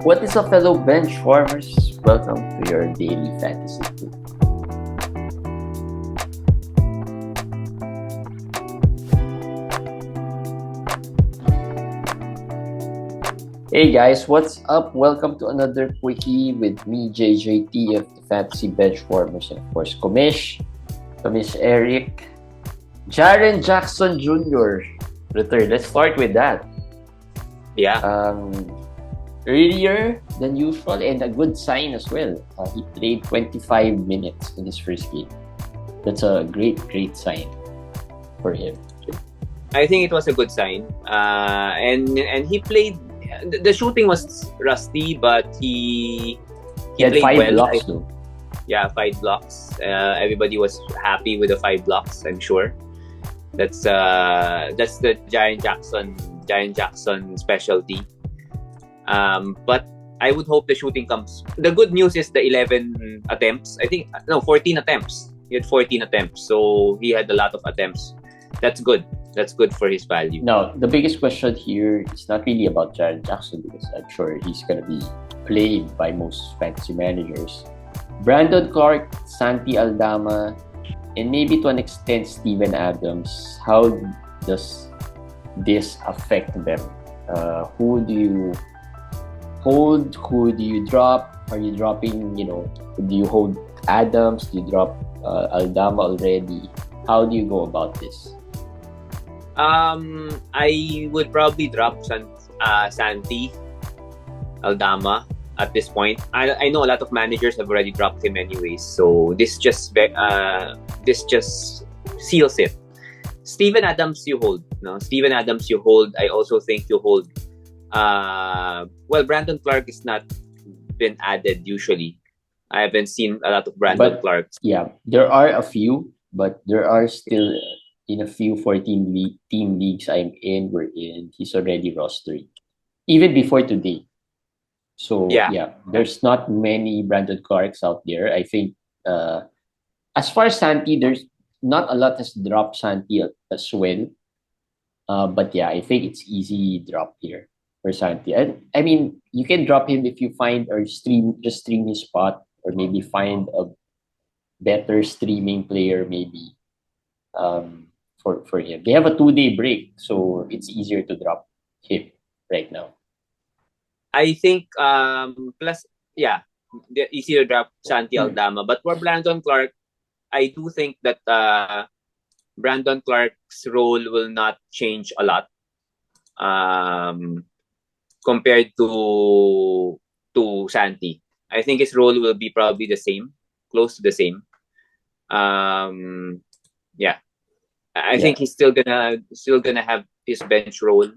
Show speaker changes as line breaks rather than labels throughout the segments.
What is up, fellow bench warmers? Welcome to your daily fantasy tip. Hey guys, what's up? Welcome to another quickie with me, JJT of the Fantasy Bench Warmers, and of course, Komish Eric, Jaren Jackson Jr. return. Let's start with that.
Yeah.
Earlier than usual and a good sign as well. He played 25 minutes in his first game. That's a great sign for him.
I think it was a good sign. And he played. The shooting was rusty, but he
had
played
5
well.
blocks though.
Yeah, 5 blocks. Everybody was happy with the 5 blocks, I'm sure. That's the Jaren Jackson specialty. But I would hope the shooting comes. The good news is the 11 attempts. 14 attempts. He had 14 attempts, so he had a lot of attempts. That's good. That's good for his value.
Now, the biggest question here is not really about Jaren Jackson, because I'm sure he's going to be played by most fantasy managers. Brandon Clarke, Santi, Aldama, and maybe to an extent Steven Adams. How does this affect them? Who do you hold? Who do you drop? Are you dropping, do you hold Adams? Do you drop Aldama already? How do you go about this?
I would probably drop Santi, Aldama at this point. I know a lot of managers have already dropped him anyways, so this just seals it. Steven Adams you hold. No, Steven Adams you hold. I also think you hold. Brandon Clarke is not been added usually. I haven't seen a lot of Brandon Clarke.
Yeah, there are a few, but there are still in a few 14 team leagues we're in, he's already rostered. Even before today. So, yeah, there's not many Brandon Clarks out there. I think, as far as Santi, there's not a lot has dropped Santi as well. But yeah, I think it's easy drop here for Santi. And I mean, you can drop him if you find or stream his spot, or maybe find a better streaming player maybe for him. They have a 2-day break, so it's easier to drop him right now.
I think easier to drop Santi Aldama. But for Brandon Clarke, I do think that Brandon Clarke's role will not change a lot compared to Santi. I think his role will be probably the same, close to the same. I think he's still gonna have his bench role.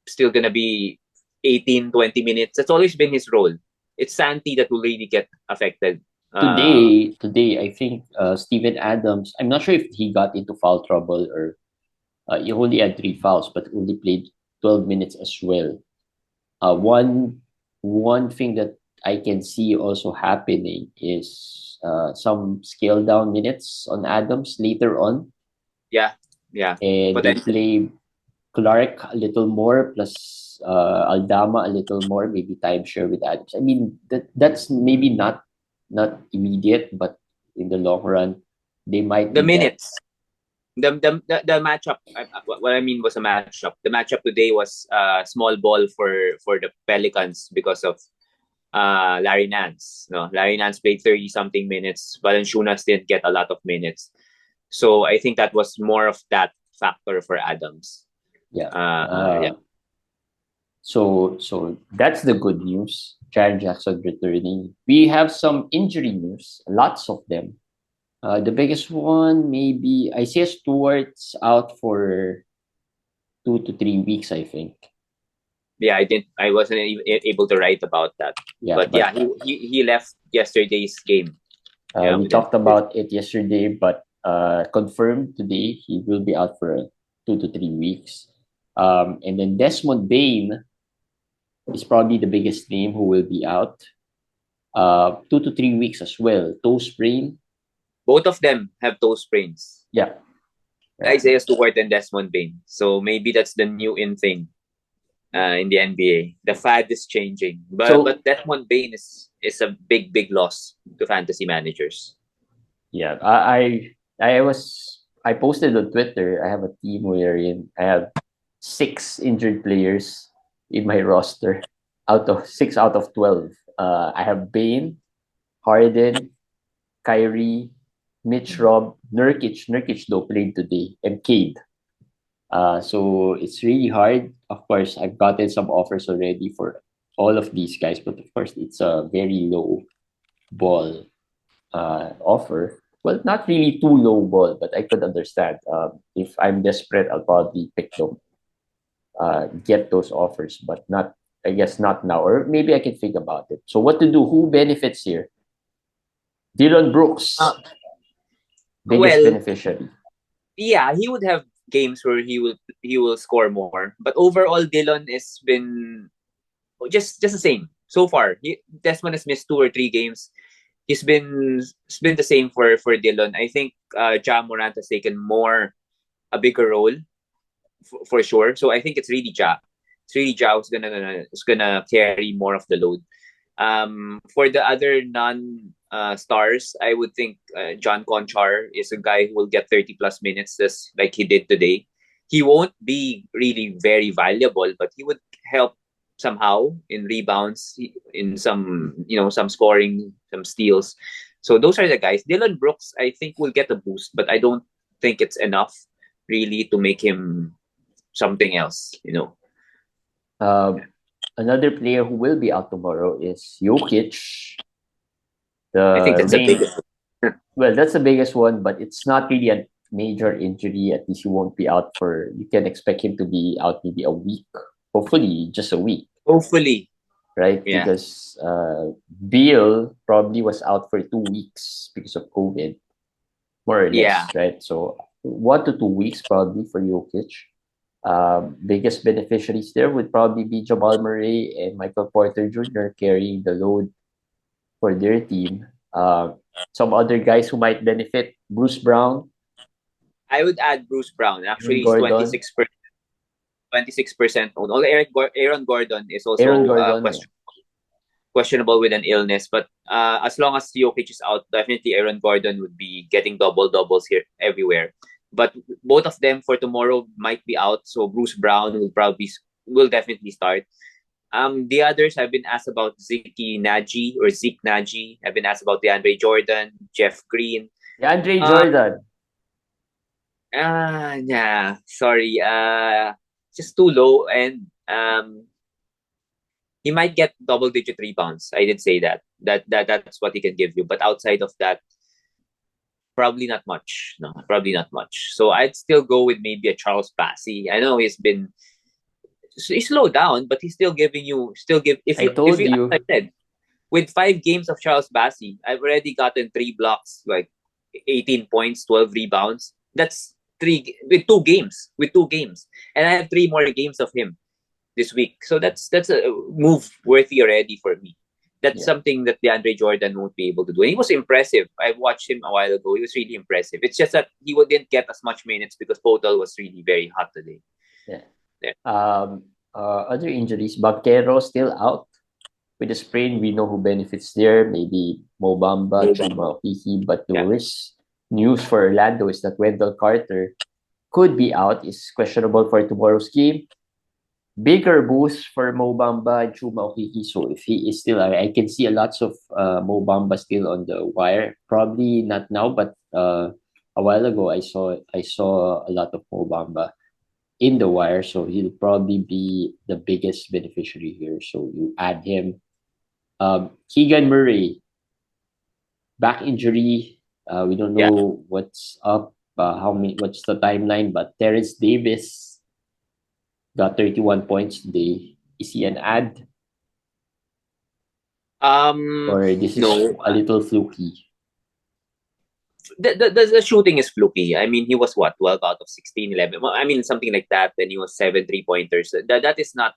Still gonna be 18-20 minutes. That's always been his role. It's Santi that will really get affected.
Today, I think Steven Adams, I'm not sure if he got into foul trouble or he only had 3 fouls, but only played 12 minutes as well. One thing that I can see also happening is some scale down minutes on Adams later on.
Yeah.
And they play Clarke a little more, plus Aldama a little more, maybe timeshare with Adams. I mean, that's maybe not immediate, but in the long run, they might.
The minutes. The matchup. What I mean was a matchup. The matchup today was small ball for the Pelicans because of Larry Nance. No, Larry Nance played 30-something minutes. Valanciunas didn't get a lot of minutes, so I think that was more of that factor for Adams.
Yeah. So that's the good news. Jaren Jackson returning. We have some injury news, lots of them. The biggest one, maybe Isaiah Stewart's out for 2 to 3 weeks, I think.
Yeah, I wasn't able to write about that. But he left yesterday's game.
We talked about it yesterday, but confirmed today he will be out for 2 to 3 weeks. And then Desmond Bane is probably the biggest name who will be out. 2 to 3 weeks as well. Toe sprain.
Both of them have toe sprains.
Yeah.
Isaiah Stewart and Desmond Bane. So maybe that's the new in thing. in the NBA. The fad is changing, but Desmond Bane is a big loss to fantasy managers.
Yeah, I posted on Twitter. I have a team wherein I have 6 injured players in my roster out of 6 out of 12. I have Bane, Harden, Kyrie, Mitch Rob, Nurkic. Nurkic though played today, and Cade. So it's really hard. Of course, I've gotten some offers already for all of these guys, but of course, it's a very low ball offer. Well, not really too low ball, but I could understand. If I'm desperate, I'll probably pick them, get those offers, but not, I guess, not now. Or maybe I can think about it. So what to do? Who benefits here? Dylan Brooks, biggest
Well,
beneficiary.
yeah, he would have games where he will score more, but overall, Dillon has been just the same so far. Desmond has missed 2 or 3 games. It's been the same for Dillon. I think Ja Morant has taken a bigger role for sure. So I think it's really Ja. It's really Ja who's gonna carry more of the load. For the other non stars, I would think John Conchar is a guy who will get 30 plus minutes, just like he did today. He won't be really very valuable, but he would help somehow in rebounds, in some scoring, some steals. So those are the guys. Dylan Brooks, I think, will get a boost, but I don't think it's enough really to make him something else.
Another player who will be out tomorrow is Jokic.
I think
The
that's the
main,
biggest.
well, that's the biggest one, but it's not really a major injury. At least he won't be out for. You can expect him to be out maybe a week. Hopefully, just a week.
Hopefully,
Right?
yeah.
Because Beal probably was out for 2 weeks because of COVID, more or less,
Yeah.
right? So 1 to 2 weeks probably for Jokic. Biggest beneficiaries there would probably be Jamal Murray and Michael Porter Jr. carrying the load for their team. Some other guys who might benefit: Bruce Brown,
I would add Bruce Brown.
Aaron
Actually, he's
Gordon,
26% owned. Although Aaron Gordon is
Aaron
also
Gordon, no.
questionable with an illness. But as long as Jokic is out, definitely Aaron Gordon would be getting doubles here everywhere. But both of them for tomorrow might be out, so Bruce Brown will definitely start. The others I've been asked about Zeke Nagy. I've been asked about DeAndre Jordan, Jeff Green.
DeAndre Jordan.
Yeah. Sorry. Just too low, and he might get double-digit rebounds. I did say that. That's what he can give you. But outside of that, probably not much. No, probably not much. So I'd still go with maybe a Charles Bassey. I know he's slowed down, but he's still giving you if you
you.
as I said, with 5 games of Charles Bassey, I've already gotten 3 blocks, like 18 points, 12 rebounds. That's with 2 games. And I have 3 more games of him this week. So that's a move worthy already for me. That's something that DeAndre Jordan won't be able to do. And he was impressive. I watched him a while ago. He was really impressive. It's just that he didn't get as much minutes because Podol was really very hot today.
Yeah. Other injuries: Banchero still out with a sprain. We know who benefits there. Maybe Mo Bamba, Chuma Okeke. But the worst news for Orlando is that Wendell Carter could be out. Is questionable for tomorrow's game. Bigger boost for Mo Bamba and Chuma Okeke. So if he is still, I can see lots of Mo Bamba still on the wire. Probably not now, but a while ago I saw a lot of Mo Bamba in the wire. So he'll probably be the biggest beneficiary here. So you add him. Keegan Murray, back injury. We don't know what's up. What's the timeline? But Terrence Davis got 31 points today. Is he an ad? Or this is a little fluky?
The shooting is fluky. I mean, he was 12 out of 16, 11. Well, I mean, something like that. Then he was 7 3-pointers. That is not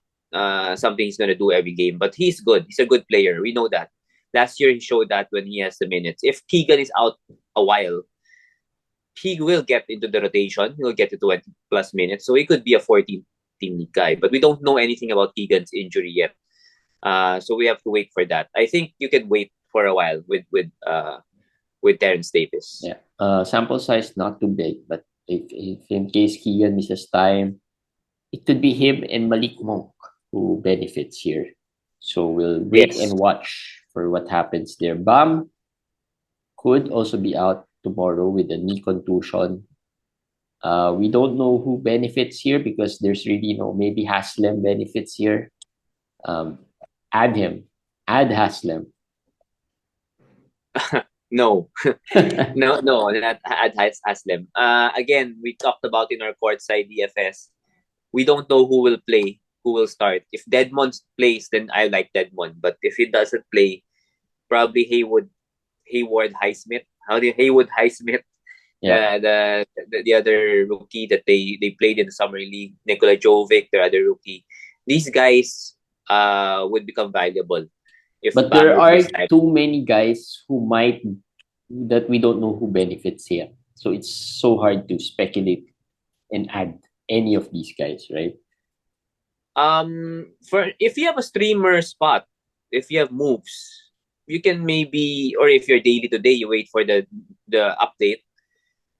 something he's going to do every game. But he's good. He's a good player. We know that. Last year, he showed that when he has the minutes. If Keegan is out a while, he will get into the rotation. He'll get to 20 plus minutes. So he could be a 14 14 league guy. But we don't know anything about Keegan's injury yet. So we have to wait for that. I think you can wait for a while with Terrence Davis.
Yeah. Sample size not too big, but if in case Keegan misses time, it could be him and Malik Monk who benefits here. So we'll wait and watch for what happens there. Bam could also be out tomorrow with a knee contusion. We don't know who benefits here because there's really maybe Haslem benefits here. Add him. Add Haslem.
No, no, not add Haslem. Again, we talked about in our courtside DFS. We don't know who will play, who will start. If Desmond plays, then I like Desmond. But if he doesn't play, probably Hayward Highsmith. Haywood Highsmith?
Yeah.
The other rookie that they played in the summer league, Nikola Jovic, their other rookie. These guys would become valuable.
But there are too many guys that we don't know who benefits here. So it's so hard to speculate and add any of these guys, right?
For if you have a streamer spot, if you have moves, you can maybe, or if you're daily today, you wait for the update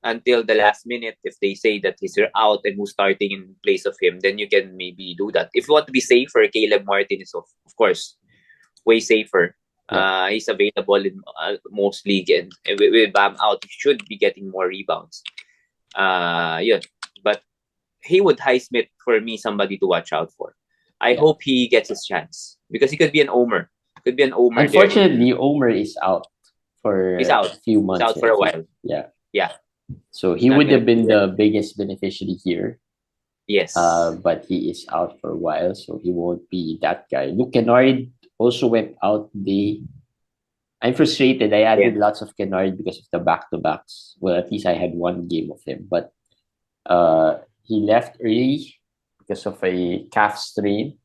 until the last minute. If they say that he's out and who's starting in place of him, then you can maybe do that. If you want to be safer, Caleb Martin is of course way safer. Yeah. He's available in most league, and with Bam out, he should be getting more rebounds. Yeah, but Haywood Highsmith for me, somebody to watch out for. I hope he gets his chance because he could be an Omer. Could be an Omer.
Unfortunately, Omer is out for a few months.
He's out for a while.
Yeah.
Yeah.
So he would have been the biggest beneficiary here.
Yes.
But he is out for a while, so he won't be that guy. Luke Kennard also went out today. I'm frustrated. I added lots of Kennard because of the back-to-backs. Well, at least I had one game of him. But he left early because of a calf strain.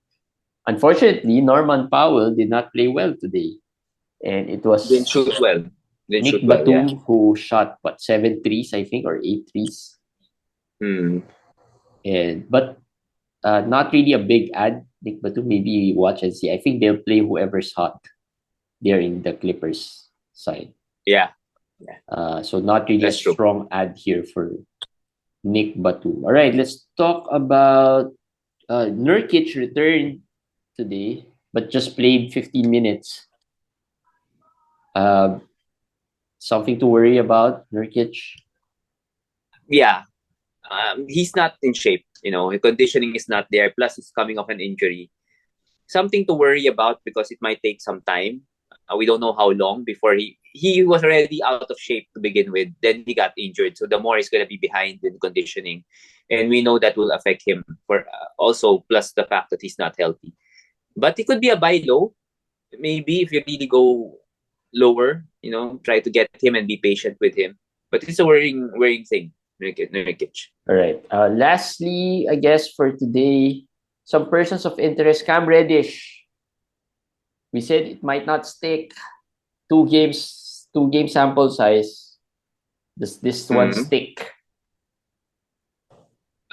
Unfortunately, Norman Powell did not play well today. And it was
didn't shoot well.
Nick Batum who shot 7 threes, I think, or 8 threes. But not really a big ad. Nick Batum, maybe watch and see. I think they'll play whoever's hot there in the Clippers side.
Yeah.
So not really a strong ad here for Nick Batum. All right, let's talk about Nurkic returned today, but just played 15 minutes. Something to worry about, Nurkic?
Yeah. He's not in shape. His conditioning is not there. Plus, he's coming off an injury. Something to worry about because it might take some time. We don't know how long before he was already out of shape to begin with. Then he got injured. So the more he's going to be behind in conditioning. And we know that will affect him for also plus the fact that he's not healthy. But it could be a buy low. Maybe if you really go lower, try to get him and be patient with him. But it's a worrying thing, Nurkic.
All right. Lastly, I guess for today, some persons of interest. Cam Reddish. We said it might not stick. 2 game sample size. Does this one stick?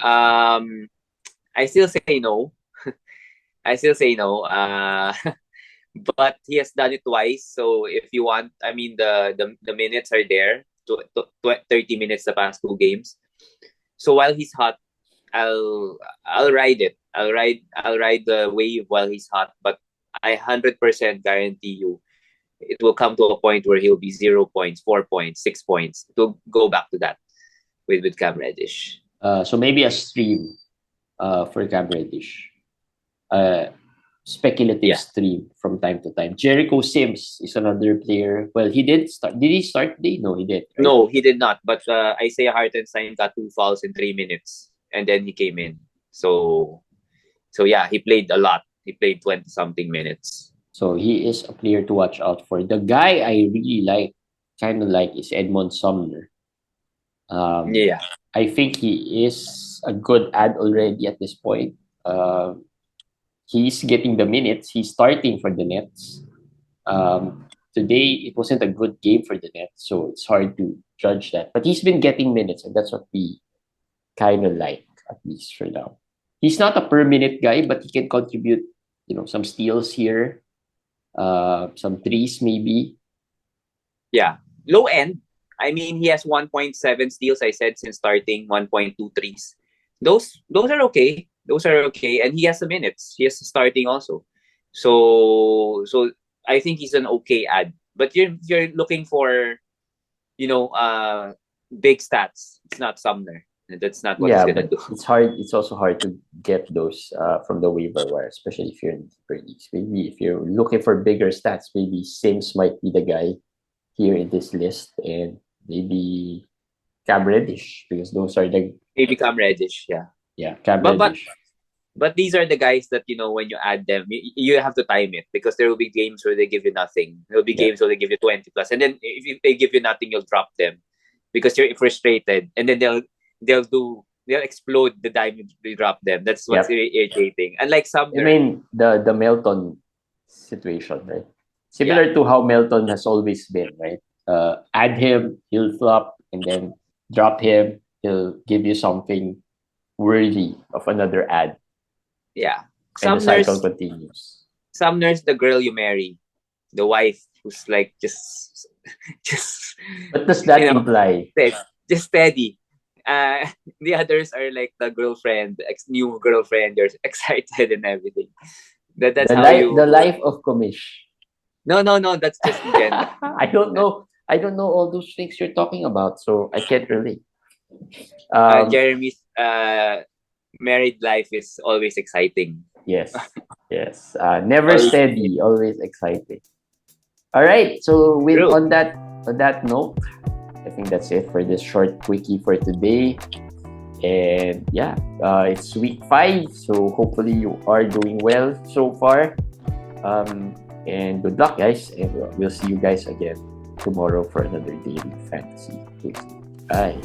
I still say no. But he has done it twice. So if you want, the minutes are there. 30 minutes the past 2 games. So while he's hot, I'll ride it. I'll ride the wave while he's hot. But I 100% guarantee you, it will come to a point where he'll be 0 points, 4 points, 6 points. It will go back to that with Cam Reddish.
So maybe a stream for Cam Reddish. Speculative stream from time to time. Jericho Sims is another player. Well, he did start. Did he start today? No, he did.
Right? No, he did not. But Isaiah Hartenstein got 2 fouls in 3 minutes. And then he came in. So yeah, he played a lot. He played 20-something minutes.
So he is a player to watch out for. The guy I really kind of like, is Edmond Sumner.
Yeah.
I think he is a good ad already at this point. He's getting the minutes. He's starting for the Nets. Today, it wasn't a good game for the Nets, so it's hard to judge that. But he's been getting minutes, and that's what we kind of like, at least for now. he's not a per minute guy, but he can contribute, some steals here, some threes maybe.
Yeah. Low end. I mean, he has 1.7 steals, I said, since starting, 1.2 threes. Those are okay. Those are okay. And he has the minutes. He has the starting also. So I think he's an okay ad. But you're looking for, big stats. It's not Sumner. That's not what he's gonna do.
It's hard. It's also hard to get those from the waiver wire, especially if you're in deeper leagues. Maybe if you're looking for bigger stats, maybe Sims might be the guy here in this list, and maybe Cam Reddish, because those are the
Maybe Cam Reddish, yeah.
Yeah, Cam
But
Reddish.
but these are the guys that when you add them, you have to time it, because there will be games where they give you nothing. There will be games where they give you 20 plus, and then if they give you nothing, you'll drop them because you're frustrated, and then they'll explode the diamond they drop them. That's what's irritating. Unlike some,
I mean the Melton situation, right? Similar to how Melton has always been, right? Add him, he'll flop, and then drop him, he'll give you something worthy of another ad.
Yeah.
And the cycle continues.
Sumner's the girl you marry, the wife who's like just.
What does that imply?
Just steady. The others are like the girlfriend, new girlfriend. You're excited and everything. That's
the life of Komish.
No. That's just general.
I don't know all those things you're talking about, so I can't relate.
Jeremy's married life is always exciting.
Yes. Never steady, always exciting. All right. So on that note, I think that's it for this short quickie for today. And it's week 5, so hopefully you are doing well so far. And good luck, guys. And we'll see you guys again tomorrow for another daily fantasy. Bye.